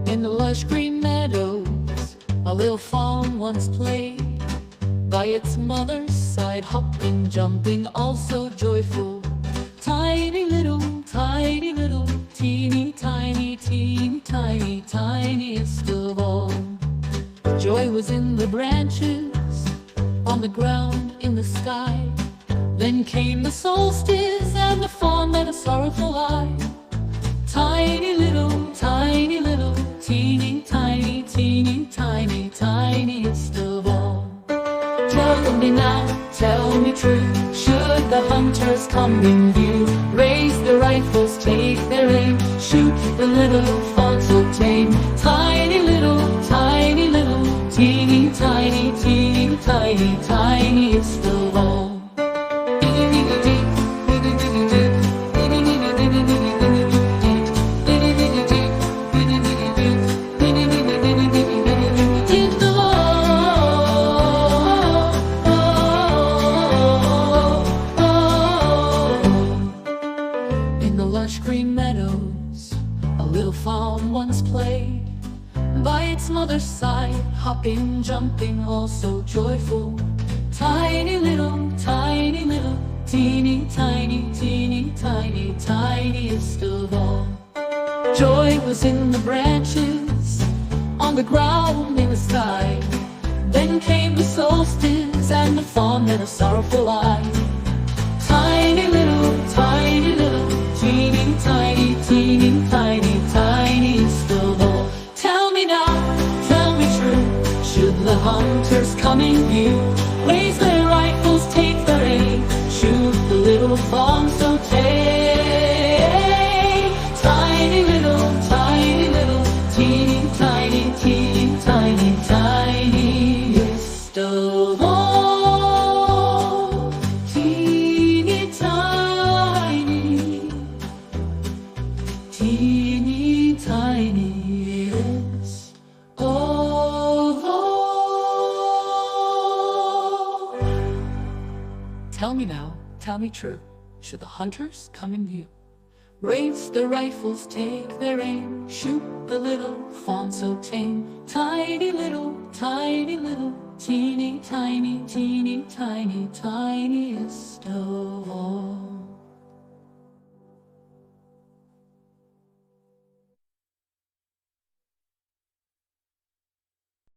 In the lush green meadows, a little fawn once played by its mother's side, hopping, jumping, all so joyful. Tiny little, teeny tiny, teeny tiny, tiniest of all. Joy was in the branches, on the ground, in the sky. Then came the solstice, and the fawn met a sorrowful eye. Tiny little, teeny tiny, teeny tiny, tiniest of all. Tell me now, tell me true, should the hunters come in view, raise the rifles, take their aim, shoot the little fawn so tame. Tiny little, teeny tiny, teeny tiny, tiniest of all. Green meadows, a little fawn once played by its mother's side, hopping, jumping, all so joyful. Tiny little, teeny tiny, teeny tiny, tiniest of all. Joy was in the branches, on the ground, in the sky. Then came the solstice, and the fawn met a sorrowful eye. Tiny little, teeny tiny, tiniest of all. Tell me now, tell me true, should the hunters come in view, raise their rifles, take their aim, shoot the little fawn so tame. Tiny little, teeny tiny, teeny tiny, tiniest of all. Teeny tiniest of all. Tell me now, tell me true, should the hunters come in view, raise the rifles, take their aim, shoot the little fawn so tame. Tiny little, teeny tiny, teeny tiny, tiniest of all.